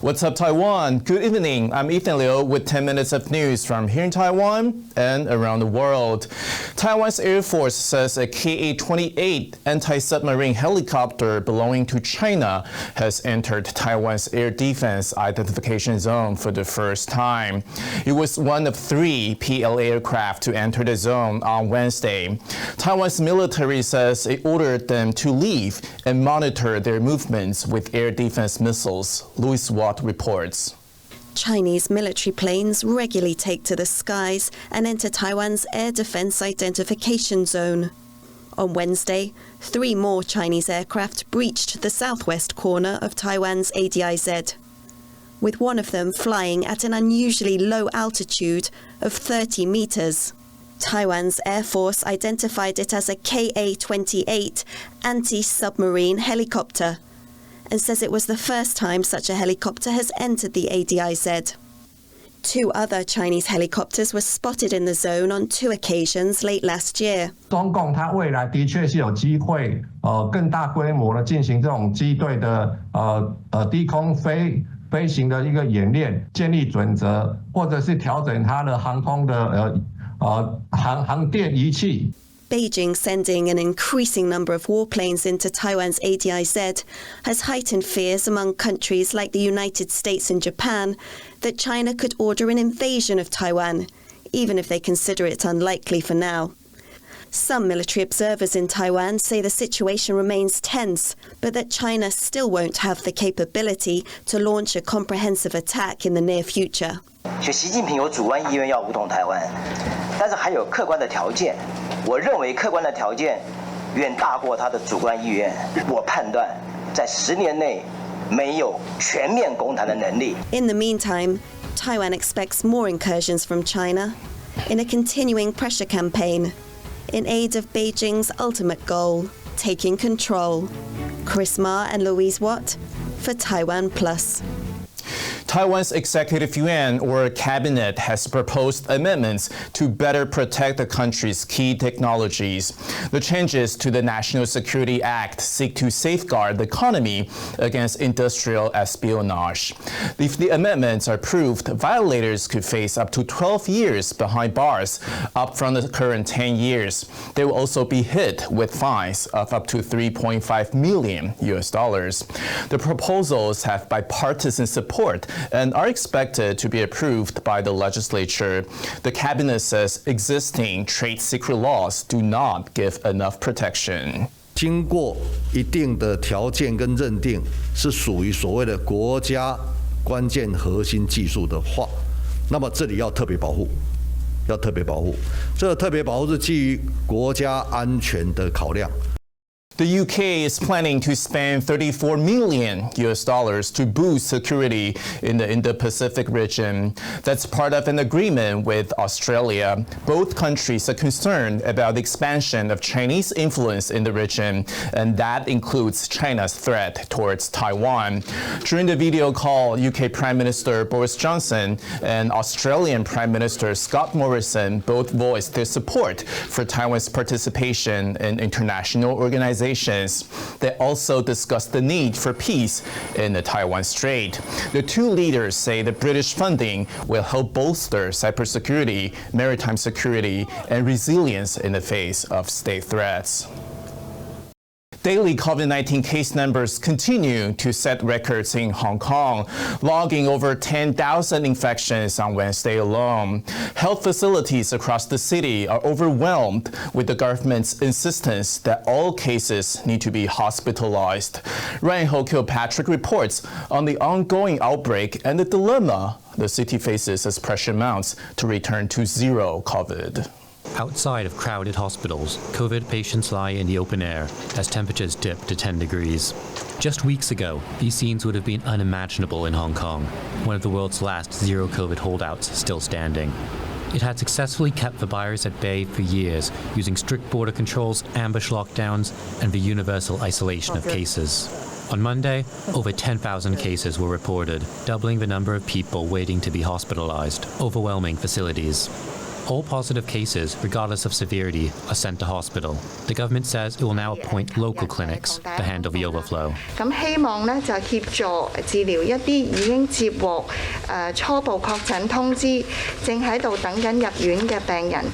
What's up, Taiwan? Good evening. I'm Ethan Liu with 10 minutes of news from here in Taiwan and around the world. Taiwan's Air Force says a Ka-28 anti-submarine helicopter belonging to China has entered Taiwan's air defense identification zone for the first time. It was one of 3 PLA aircraft to enter the zone on Wednesday. Taiwan's military says it ordered them to leave and monitor their movements with air defense missiles. Louis Watt reports. Chinese military planes regularly take to the skies and enter Taiwan's air defense identification zone. On Wednesday, 3 more Chinese aircraft breached the southwest corner of Taiwan's ADIZ, with one of them flying at an unusually low altitude of 30 meters. Taiwan's Air Force identified it as a Ka-28 anti-submarine helicopter and says it was the first time such a helicopter has entered the ADIZ. 2 other Chinese helicopters were spotted in the zone on 2 occasions late last year. 中共它未来的确是有机会更大规模的进行这种机队的低空飞行的一个演练，建立准则，或者是调整它的航空的航电仪器。 Beijing sending an increasing number of warplanes into Taiwan's ADIZ has heightened fears among countries like the United States and Japan that China could order an invasion of Taiwan, even if they consider it unlikely for now. Some military observers in Taiwan say the situation remains tense, but that China still won't have the capability to launch a comprehensive attack in the near future. 所以习近平有主观意愿要武统台湾，但是还有客观的条件。我认为客观的条件远大过他的主观意愿。我判断，在10年内没有全面攻台的能力。 In the meantime, Taiwan expects more incursions from China in a continuing pressure campaign in aid of Beijing's ultimate goal, taking control. Chris Ma and Louise Watt for TaiwanPlus. Taiwan's Executive Yuan, or Cabinet, has proposed amendments to better protect the country's key technologies. The changes to the National Security Act seek to safeguard the economy against industrial espionage. If the amendments are approved, violators could face up to 12 years behind bars, up from the current 10 years. They will also be hit with fines of up to $3.5 million. The proposals have bipartisan support and are expected to be approved by the legislature. The cabinet says existing trade secret laws do not give enough protection. 经过一定的条件跟认定，是属于所谓的国家关键核心技术的话，那么这里要特别保护，要特别保护。这个特别保护是基于国家安全的考量。 The UK is planning to spend $34 million to boost security in the Indo-Pacific region. That's part of an agreement with Australia. Both countries are concerned about the expansion of Chinese influence in the region, and that includes China's threat towards Taiwan. During the video call, UK Prime Minister Boris Johnson and Australian Prime Minister Scott Morrison both voiced their support for Taiwan's participation in international organizations. They also discussed the need for peace in the Taiwan Strait. The 2 leaders say the British funding will help bolster cybersecurity, maritime security, and resilience in the face of state threats. Daily COVID-19 case numbers continue to set records in Hong Kong, logging over 10,000 infections on Wednesday alone. Health facilities across the city are overwhelmed with the government's insistence that all cases need to be hospitalized. Ryan Ho Kilpatrick reports on the ongoing outbreak and the dilemma the city faces as pressure mounts to return to zero COVID. Outside of crowded hospitals, COVID patients lie in the open air as temperatures dip to 10 degrees. Just weeks ago, these scenes would have been unimaginable in Hong Kong, one of the world's last zero COVID holdouts still standing. It had successfully kept the virus at bay for years, using strict border controls, ambush lockdowns, and the universal isolation of cases. On Monday, over 10,000 cases were reported, doubling the number of people waiting to be hospitalized, overwhelming facilities. All positive cases, regardless of severity, are sent to hospital. The government says it will now appoint local clinics to handle the overflow. 咁希望呢就協助治療一啲已經接獲初步確診通知，正喺度等緊入院嘅病人。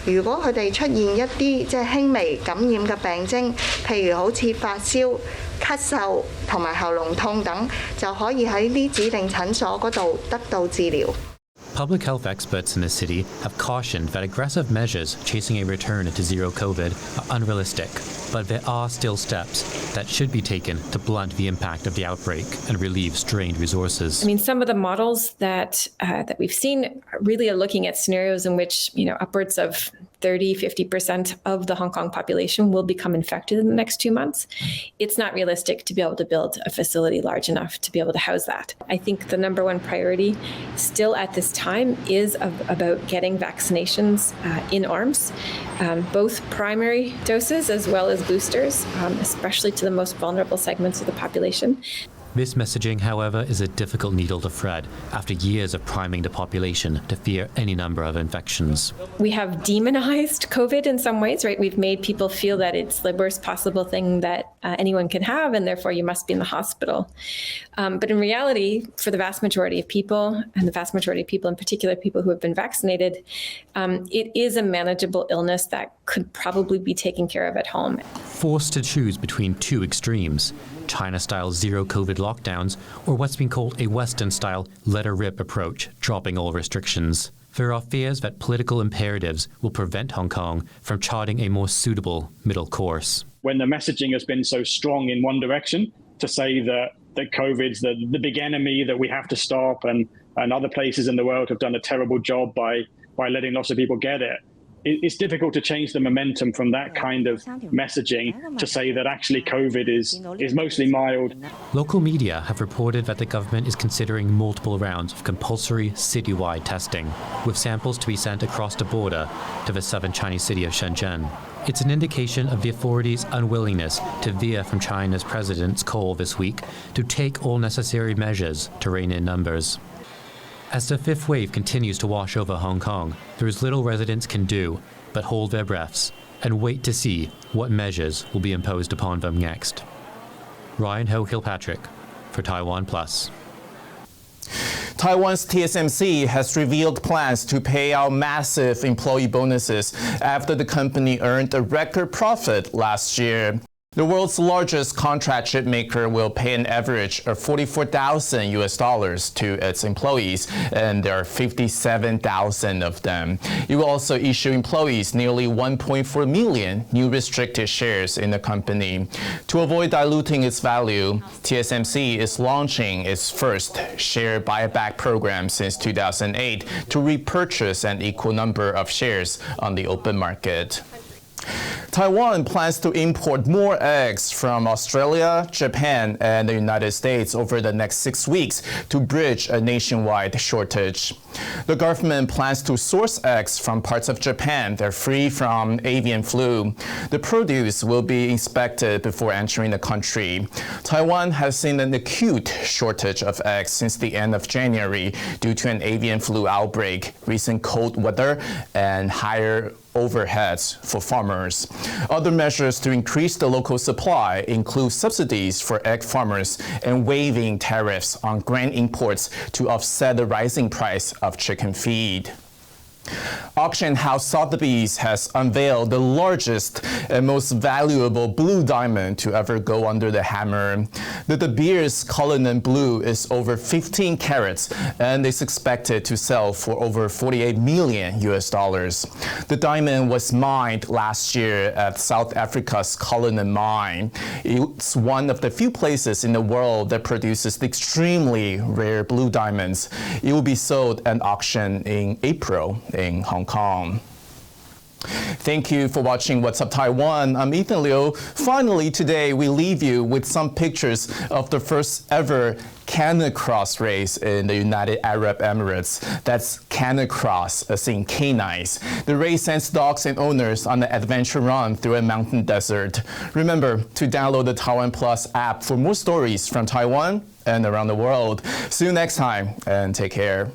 如果佢哋出現一啲即係輕微感染嘅病徵，譬如好似發燒、咳嗽同埋喉嚨痛等，就可以喺呢指定診所嗰度得到治療。 Public health experts in the city have cautioned that aggressive measures chasing a return to zero COVID are unrealistic, but there are still steps that should be taken to blunt the impact of the outbreak and relieve strained resources. I mean, some of the models that we've seen really are looking at scenarios in which, upwards of 30-50% of the Hong Kong population will become infected in the next 2 months. It's not realistic to be able to build a facility large enough to be able to house that. I think the number one priority still at this time is about getting vaccinations in arms, both primary doses as well as boosters, especially to the most vulnerable segments of the population. This messaging, however, is a difficult needle to thread after years of priming the population to fear any number of infections. We have demonized COVID in some ways, right? We've made people feel that it's the worst possible thing that anyone can have, and therefore you must be in the hospital. But in reality, for the vast majority of people, and the vast majority of people, in particular people who have been vaccinated, it is a manageable illness that could probably be taken care of at home. Forced to choose between two extremes, China-style zero-COVID lockdowns or what's been called a Western-style let-her-rip approach, dropping all restrictions. There are fears that political imperatives will prevent Hong Kong from charting a more suitable middle course. When the messaging has been so strong in one direction to say that COVID's the big enemy that we have to stop, and other places in the world have done a terrible job by letting lots of people get it, it's difficult to change the momentum from that kind of messaging to say that actually COVID is mostly mild. Local media have reported that the government is considering multiple rounds of compulsory citywide testing, with samples to be sent across the border to the southern Chinese city of Shenzhen. It's an indication of the authorities' unwillingness to veer from China's president's call this week to take all necessary measures to rein in numbers. As the fifth wave continues to wash over Hong Kong, there is little residents can do but hold their breaths and wait to see what measures will be imposed upon them next. Ryan Ho Kilpatrick for TaiwanPlus. Taiwan's TSMC has revealed plans to pay out massive employee bonuses after the company earned a record profit last year. The world's largest contract chip maker will pay an average of $44,000 to its employees, and there are 57,000 of them. It will also issue employees nearly 1.4 million new restricted shares in the company. To avoid diluting its value, TSMC is launching its first share buyback program since 2008 to repurchase an equal number of shares on the open market. Taiwan plans to import more eggs from Australia, Japan, and the United States over the next 6 weeks to bridge a nationwide shortage. The government plans to source eggs from parts of Japan that are free from avian flu. The produce will be inspected before entering the country. Taiwan has seen an acute shortage of eggs since the end of January due to an avian flu outbreak, recent cold weather, and higher overheads for farmers. Other measures to increase the local supply include subsidies for egg farmers and waiving tariffs on grain imports to offset the rising price of chicken feed. Auction house Sotheby's has unveiled the largest and most valuable blue diamond to ever go under the hammer. The De Beers Cullinan Blue is over 15 carats and is expected to sell for over $48 million. The diamond was mined last year at South Africa's Cullinan mine. It's one of the few places in the world that produces the extremely rare blue diamonds. It will be sold at auction in April in Hong Kong. Thank you for watching What's Up Taiwan. I'm Ethan Liu. Finally, today we leave you with some pictures of the first ever Canicross race in the United Arab Emirates. That's Canicross, as in canines. The race sends dogs and owners on an adventure run through a mountain desert. Remember to download the TaiwanPlus app for more stories from Taiwan and around the world. See you next time, and take care.